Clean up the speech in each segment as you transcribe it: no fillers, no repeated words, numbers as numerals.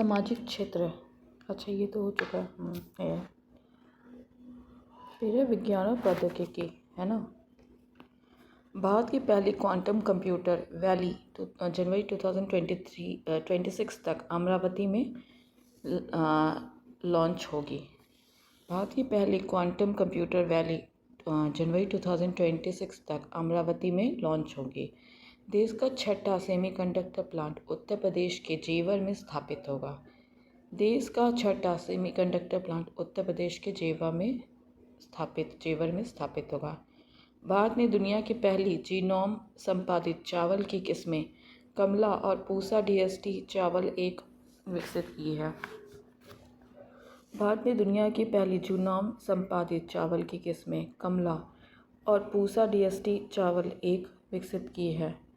सामाजिक क्षेत्र, अच्छा ये तो हो चुका है। फिर है विज्ञान और प्रौद्योगिकी, है ना। भारत की पहली क्वांटम कंप्यूटर वैली जनवरी 2026 तक अमरावती में लॉन्च होगी। भारत की पहली क्वांटम कंप्यूटर वैली जनवरी 2026 तक अमरावती में लॉन्च होगी। देश का छठा सेमीकंडक्टर प्लांट उत्तर प्रदेश के जेवर में स्थापित होगा। देश का छठा सेमीकंडक्टर प्लांट उत्तर प्रदेश के जेवर में स्थापित होगा। भारत ने दुनिया की पहली जीनोम संपादित चावल की किस्में कमला और पूसा डीएसटी चावल एक विकसित की है। भारत ने दुनिया की पहली जीनोम संपादित चावल की किस्में कमला और पूसा डीएसटी चावल एक विकसित की है।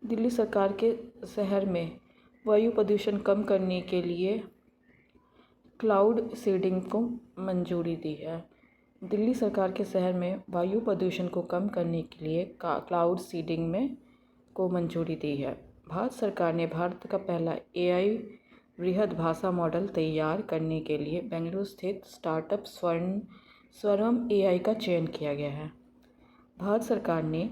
दिल्ली सरकार के शहर में वायु प्रदूषण कम करने के लिए क्लाउड सीडिंग को मंजूरी दी है। दिल्ली सरकार के शहर में वायु प्रदूषण को कम करने के लिए क्लाउड सीडिंग को मंजूरी दी है। भारत सरकार ने भारत का पहला एआई वृहद भाषा मॉडल तैयार करने के लिए बेंगलुरु स्थित स्टार्टअप स्वरम एआई का चयन किया गया है। भारत सरकार ने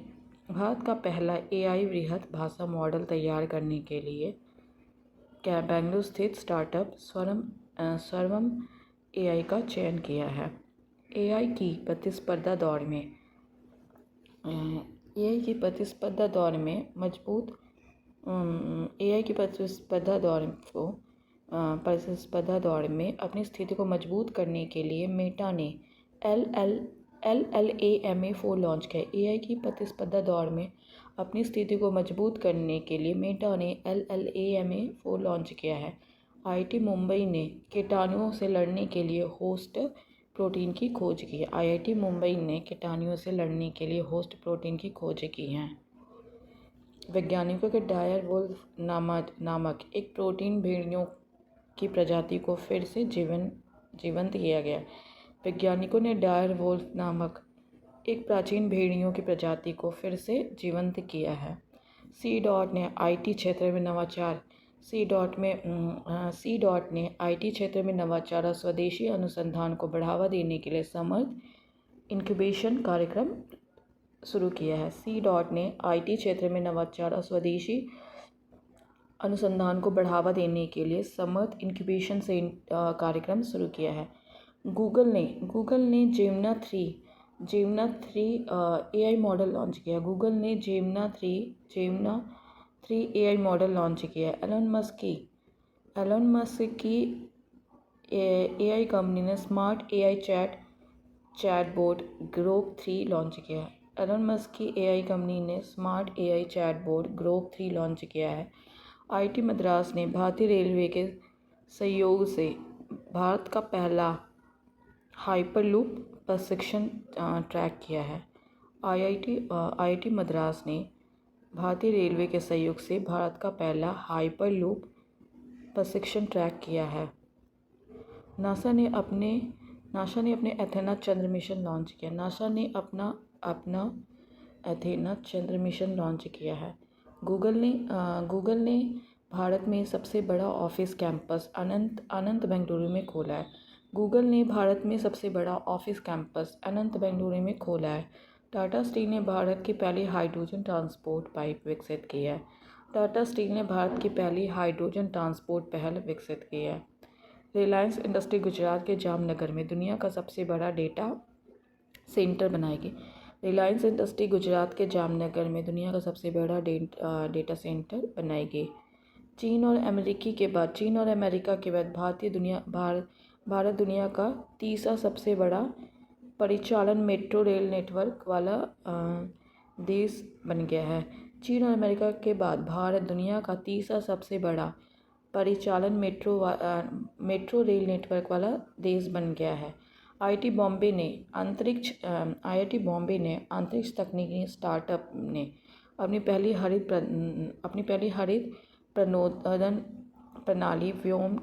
भारत का पहला एआई वृहद भाषा मॉडल तैयार करने के लिए बेंगलुरु स्थित स्टार्टअप स्वरम एआई का चयन किया है। एआई की प्रतिस्पर्धा दौर में अपनी स्थिति को मजबूत करने के लिए मेटा ने LLAMA4 लॉन्च किया। एआई की प्रतिस्पर्धा दौर में अपनी स्थिति को मजबूत करने के लिए मेटा ने LLAMA4 लॉन्च किया है। आईआईटी मुंबई ने कीटाणुओं से लड़ने के लिए होस्ट प्रोटीन की खोज की है। आईआईटी मुंबई ने कीटाणुओं से लड़ने के लिए होस्ट प्रोटीन की खोज की है। वैज्ञानिकों के डायर वुल्फ नामक एक प्रोटीन भेड़ियों की प्रजाति को फिर से जीवंत किया गया। वैज्ञानिकों ने डायर वुल्फ नामक एक प्राचीन भेड़ियों की प्रजाति को फिर से जीवंत किया है। सी डॉट ने आईटी क्षेत्र में नवाचार और स्वदेशी अनुसंधान को बढ़ावा देने के लिए समर्थ इंक्यूबेशन कार्यक्रम शुरू किया है। सी डॉट ने आईटी क्षेत्र में नवाचार और स्वदेशी अनुसंधान को बढ़ावा देने के लिए समर्थ इंक्यूबेशन कार्यक्रम शुरू किया है। गूगल ने जेमिना 3 एआई मॉडल लॉन्च किया। गूगल ने जेमिना 3 एआई मॉडल लॉन्च किया। एलन मस्क की एआई कंपनी ने smart AI chatbot Grok 3 launch किया। एलन मस्क की एआई कंपनी ने smart AI chatbot Grok 3 launch किया है। आईआईटी मद्रास ने भारतीय रेलवे के सहयोग से भारत का पहला हाइपरलूप प्रशिक्षण ट्रैक किया है। आईआईटी मद्रास ने भारतीय रेलवे के सहयोग से भारत का पहला हाइपरलूप प्रशिक्षण ट्रैक किया है। नासा ने अपने एथेना चंद्र मिशन लॉन्च किया। नासा ने अपना एथेना चंद्र मिशन लॉन्च किया है। गूगल ने भारत में सबसे बड़ा ऑफिस कैंपस अनंत बेंगलुरु में खोला है। गूगल ने भारत में सबसे बड़ा ऑफिस कैंपस अनंत बेंगलुरु में खोला है। टाटा स्टील ने भारत की पहली हाइड्रोजन ट्रांसपोर्ट पाइप विकसित की है। टाटा स्टील ने भारत की पहली हाइड्रोजन ट्रांसपोर्ट पहल विकसित की है। रिलायंस इंडस्ट्री गुजरात के जामनगर में दुनिया का सबसे बड़ा डेटा सेंटर बनाएगी। रिलायंस इंडस्ट्री गुजरात के जामनगर में दुनिया का सबसे बड़ा डेटा सेंटर बनाएगी। चीन और अमेरिका के बाद भारत दुनिया का तीसरा सबसे बड़ा परिचालन मेट्रो रेल नेटवर्क वाला देश बन गया है। चीन और अमेरिका के बाद भारत दुनिया का तीसरा सबसे बड़ा परिचालन मेट्रो रेल नेटवर्क वाला देश बन गया है। आईआईटी बॉम्बे ने अंतरिक्ष तकनीकी स्टार्टअप ने अपनी पहली हरित प्रणोदन प्रणाली व्योम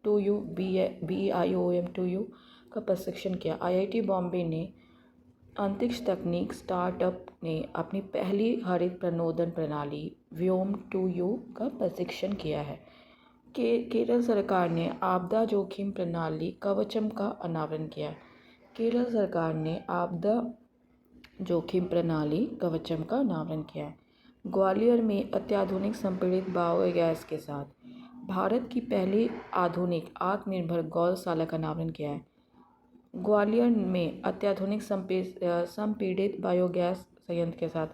2U BIOM 2U का प्रशिक्षण किया। आईआईटी बॉम्बे ने अंतरिक्ष तकनीक स्टार्टअप ने अपनी पहली हरित प्रनोदन प्रणाली व्योम-2U का प्रशिक्षण किया है। केरल सरकार ने आपदा जोखिम प्रणाली कवचम का अनावरण किया। केरल सरकार ने आपदा जोखिम प्रणाली कवचम का अनावरण किया है। ग्वालियर में अत्याधुनिक संपीड़ित बायोगैस के साथ भारत की पहली आधुनिक आत्मनिर्भर गौशाला का अनावरण किया है। ग्वालियर में अत्याधुनिक संपीड़ित बायोगैस संयंत्र के साथ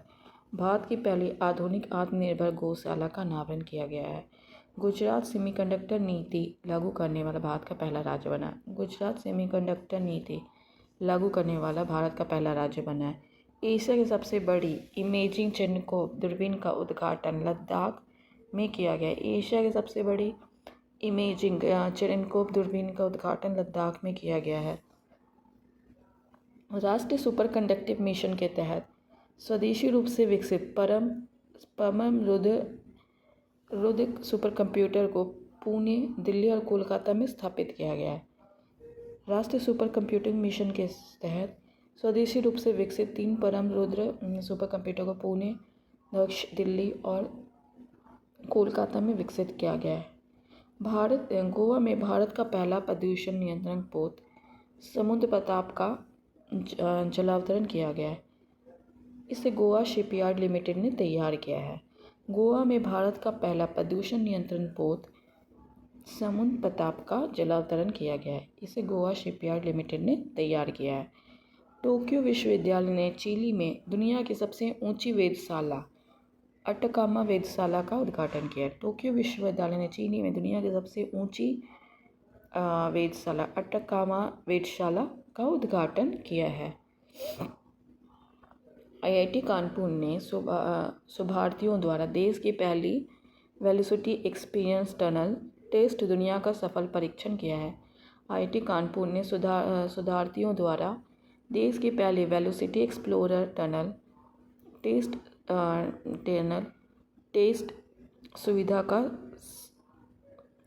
भारत की पहली आधुनिक आत्मनिर्भर गौशाला का अनावरण किया गया है। गुजरात सेमीकंडक्टर नीति लागू करने वाला भारत का पहला राज्य बना। गुजरात सेमीकंडक्टर नीति लागू करने वाला भारत का पहला राज्य बना है। एशिया की सबसे बड़ी इमेजिंग टेलीस्कोप दूरबीन का उद्घाटन लद्दाख में किया गया। एशिया की सबसे बड़ी इमेजिंग टेलीस्कोप दूरबीन का उद्घाटन लद्दाख में किया गया है। राष्ट्रीय सुपर कंडक्टिव मिशन के तहत स्वदेशी रूप से विकसित परम रुद्र सुपर कंप्यूटर को पुणे, दिल्ली और कोलकाता में स्थापित किया गया है। राष्ट्रीय सुपर कंप्यूटिंग मिशन के तहत स्वदेशी रूप से विकसित 3 परम रुद्र सुपर कंप्यूटर को पुणे, दिल्ली और कोलकाता में विकसित किया गया है। गोवा में भारत का पहला प्रदूषण नियंत्रण पोत समुद्र प्रताप का जलावतरण किया गया है। इसे गोवा शिपयार्ड लिमिटेड ने तैयार किया है। गोवा में भारत का पहला प्रदूषण नियंत्रण पोत समुद्र प्रताप का जलावतरण किया गया है। इसे गोवा शिपयार्ड लिमिटेड ने तैयार किया है। टोक्यो विश्वविद्यालय ने चिली में दुनिया की सबसे ऊंची वेधशाला अटकामा वेधशाला का उद्घाटन किया है। टोक्यो विश्वविद्यालय ने चिली में दुनिया की सबसे ऊंची वेधशाला अटकामा वेधशाला का उद्घाटन किया है। IIT कानपुर ने शोधार्थियों द्वारा देश की पहली वेलोसिटी एक्सपीरियंस टनल टेस्ट दुनिया का सफल परीक्षण किया है। IIT कानपुर ने शोधार्थियों द्वारा देश की पहली वेलोसिटी एक्सप्लोरर टनल टेस्ट सुविधा का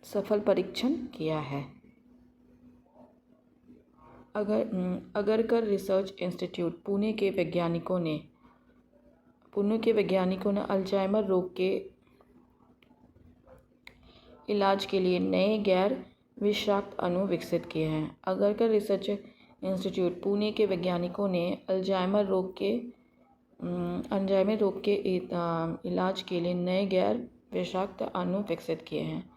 सफल परीक्षण किया है। अगरकर रिसर्च इंस्टीट्यूट पुणे के वैज्ञानिकों ने अल्जाइमर रोग के इलाज के लिए नए गैर विषाक्त अणु विकसित किए हैं। अगरकर रिसर्च इंस्टीट्यूट पुणे के वैज्ञानिकों ने अल्जाइमर रोग के इलाज के लिए नए गैर विषाक्त अणु विकसित किए हैं।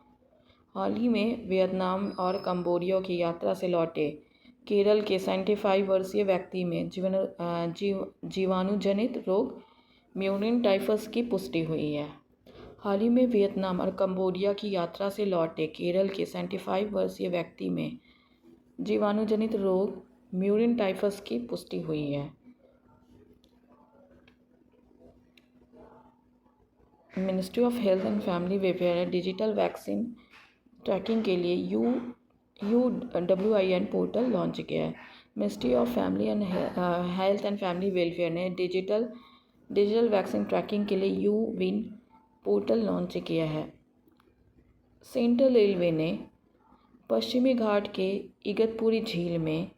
हाल ही में वियतनाम और कंबोडिया की यात्रा से लौटे केरल के 75 वर्षीय व्यक्ति में जीवाणुजनित रोग म्यूरिन टाइफस की पुष्टि हुई है। हाल ही में वियतनाम और कंबोडिया की यात्रा से लौटे केरल के 75 वर्षीय व्यक्ति में जीवाणुजनित रोग म्यूरिन टाइफस की पुष्टि हुई है। Ministry of health and family welfare ने डिजिटल वैक्सीन ट्रैकिंग के लिए UWIN पोर्टल लॉन्च किया है। Ministry of family and health and family welfare ने डिजिटल वैक्सीन ट्रैकिंग के लिए UWIN पोर्टल लॉन्च किया है। सेंट्रल रेलवे ने पश्चिमी घाट के इगतपुरी झील में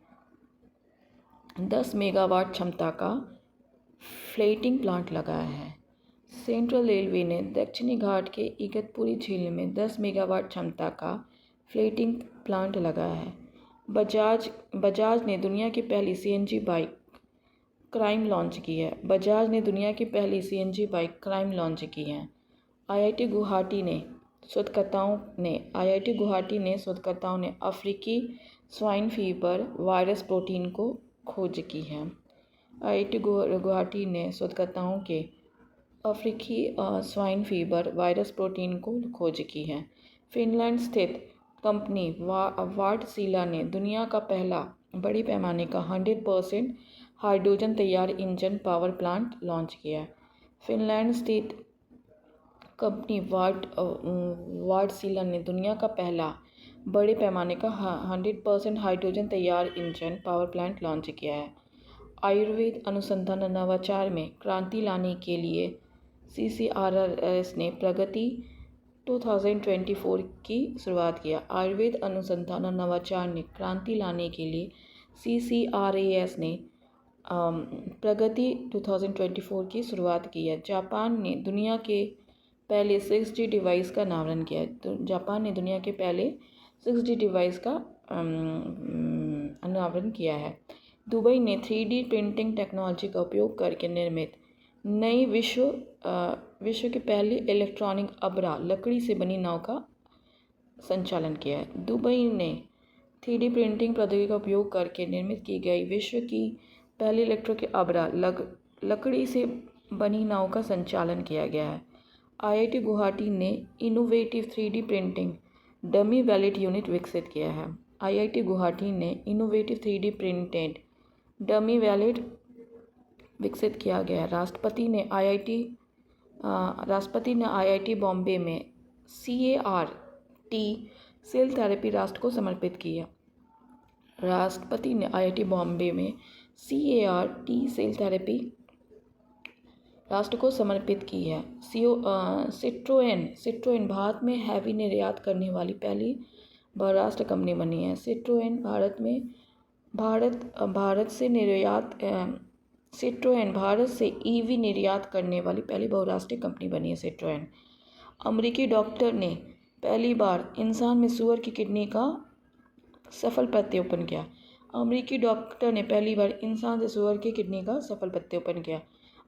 10 मेगावाट क्षमता का फ्लोटिंग प्लांट लगाया है। सेंट्रल रेलवे ने दक्षिणी घाट के इगतपुरी झील में 10 मेगावाट क्षमता का फ्लोटिंग प्लांट लगाया है। बजाज ने दुनिया की पहली CNG बाइक क्राइम लॉन्च की है। बजाज ने दुनिया की पहली CNG बाइक क्राइम लॉन्च की है। IIT गुवाहाटी ने शोधकर्ताओं ने अफ्रीकी स्वाइन फीवर वायरस प्रोटीन को खोज की है। IIT गुवाहाटी ने शोधकर्ताओं के अफ्रीकी स्वाइन फीवर वायरस प्रोटीन को खोज की है। फिनलैंड स्थित कंपनी वार्डसीला ने दुनिया का पहला बड़ी पैमाने का 100% हाइड्रोजन तैयार इंजन पावर प्लांट लॉन्च किया। फिनलैंड स्थित कंपनी वार्डसीला ने दुनिया का पहला बड़े पैमाने का 100% हाइड्रोजन तैयार इंजन पावर प्लांट लॉन्च किया है। आयुर्वेद अनुसंधान और नवाचार में क्रांति लाने के लिए CCRRS ने प्रगति 2024 की शुरुआत किया। आयुर्वेद अनुसंधान और नवाचार में क्रांति लाने के लिए CCRRS ने प्रगति 2024 की शुरुआत की है। जापान ने दुनिया के पहले 6G डिवाइस का अनावरण किया है। तो जापान ने दुनिया के पहले 6G डिवाइस का अनावरण किया है। दुबई ने 3D प्रिंटिंग टेक्नोलॉजी का उपयोग करके निर्मित नई विश्व की पहली इलेक्ट्रॉनिक अबरा लकड़ी से बनी नाव का संचालन किया है। दुबई ने 3D प्रिंटिंग प्रौद्योगिकी का उपयोग करके निर्मित की गई विश्व की पहली इलेक्ट्रॉनिक अबरा लकड़ी से बनी नाव का संचालन किया गया है। IIT गुवाहाटी ने innovative 3D printing dummy valid unit विकसित किया है। IIT गुवाहाटी ने innovative 3D printed dummy valid विकसित किया गया है। राष्ट्रपति ने IIT बॉम्बे में CAR-T सेल थेरेपी राष्ट्र को समर्पित की है। राष्ट्रपति ने IIT बॉम्बे में CAR-T सेल थेरेपी राष्ट्र को समर्पित की है। सिट्रोएन भारत में हैवी निर्यात करने वाली पहली बहुराष्ट्रीय कंपनी बनी है। सिट्रोएन भारत से EV निर्यात करने वाली पहली बहुराष्ट्रीय कंपनी बनी है सिट्रोएन। अमेरिकी डॉक्टर ने पहली बार इंसान में सूअर की किडनी का सफल प्रत्यारोपण किया। अमेरिकी डॉक्टर ने पहली बार इंसान से सूअर की किडनी का सफल प्रत्यारोपण किया।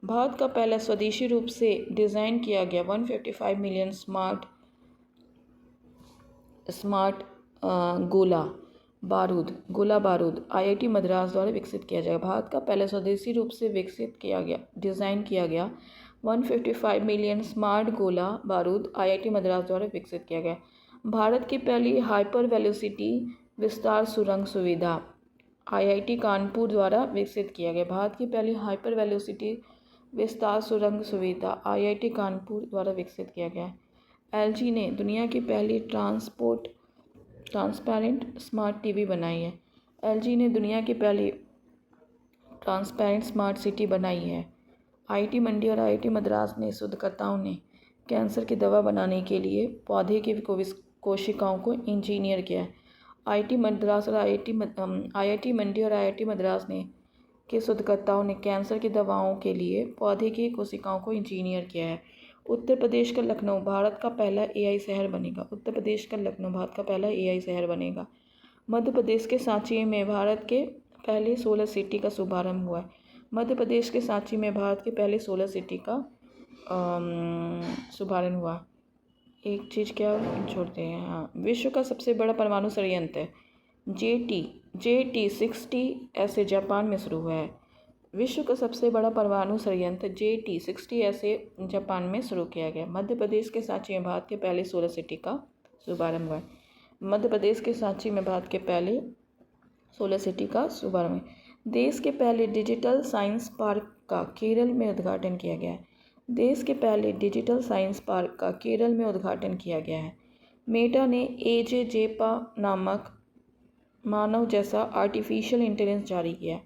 भारत का पहला स्वदेशी रूप से डिज़ाइन किया गया 155 मिलियन स्मार्ट गोला बारूद IIT मद्रास द्वारा विकसित किया जाएगा। भारत का पहला स्वदेशी रूप से डिज़ाइन किया गया 155 मिलियन स्मार्ट गोला बारूद IIT मद्रास द्वारा विकसित किया गया। भारत की पहली हाइपर वेलोसिटी विस्तार सुरंग सुविधा IIT कानपुर द्वारा विकसित किया गया। भारत की पहली हाइपर वेलोसिटी विस्तार सुरंग सुविधा IIT कानपुर द्वारा विकसित किया गया है। LG ने दुनिया की पहली ट्रांसपेरेंट स्मार्ट टीवी बनाई है। LG ने दुनिया की पहली ट्रांसपेरेंट स्मार्ट सिटी बनाई है। IIT मंडी और IIT मद्रास ने शोधकर्ताओं ने कैंसर की दवा बनाने के लिए पौधे की कोशिकाओं को इंजीनियर किया है। IIT मंडी और IIT मद्रास ने के शोधकर्ताओं ने कैंसर की दवाओं के लिए पौधे की कोशिकाओं को इंजीनियर किया है। उत्तर प्रदेश का लखनऊ भारत का पहला AI शहर बनेगा। उत्तर प्रदेश का लखनऊ भारत का पहला AI शहर बनेगा। मध्य प्रदेश के सांची में भारत के पहले सोलर सिटी का शुभारंभ हुआ है। मध्य प्रदेश के सांची में भारत के पहले सोलर सिटी का शुभारंभ हुआ। एक चीज़ क्या छोड़ते हैं, हाँ, विश्व का सबसे बड़ा परमाणु संयंत्र JT60 ऐसे जापान में शुरू हुआ है। विश्व का सबसे बड़ा परमाणु संयंत्र JT60 ऐसे जापान में शुरू किया गया। मध्य प्रदेश के सांची में भारत के पहले सोलर सिटी का शुभारंभ हुआ है। मध्य प्रदेश के सांची में भारत के पहले सोलर सिटी का शुभारंभ है। देश के पहले डिजिटल साइंस पार्क का केरल में उद्घाटन किया गया है। देश के पहले डिजिटल साइंस पार्क का केरल में उद्घाटन किया गया है। मेटा ने AJ नामक मानव जैसा आर्टिफिशियल इंटेलिजेंस जारी किया है।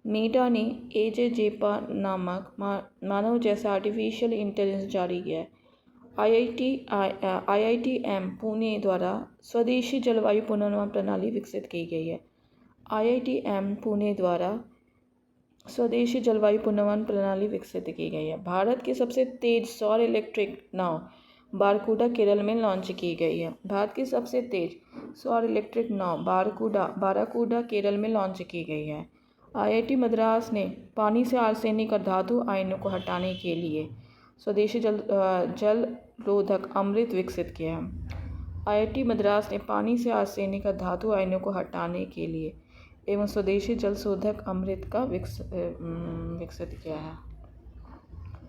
मेटा ने AJ नामक मानव जैसा आर्टिफिशियल इंटेलिजेंस जारी किया है। IITM पुणे द्वारा स्वदेशी जलवायु पुनर्निर्माण प्रणाली विकसित की गई है। IITM पुणे द्वारा स्वदेशी जलवायु पुनर्निर्माण प्रणाली विकसित की गई है। भारत की सबसे तेज सौर इलेक्ट्रिक नाव बारकूडा केरल में लॉन्च की गई है। भारत की सबसे तेज सौर इलेक्ट्रिक नाव बाराकूडा केरल में लॉन्च की गई है। IIT मद्रास ने पानी से आर्सेनिक और धातु आयनों को हटाने के लिए स्वदेशी जल रोधक अमृत विकसित किया है। IIT मद्रास ने पानी से आर्सेनिक और धातु आयनों को हटाने के लिए एवं स्वदेशी जल शोधक अमृत का विकसित किया है।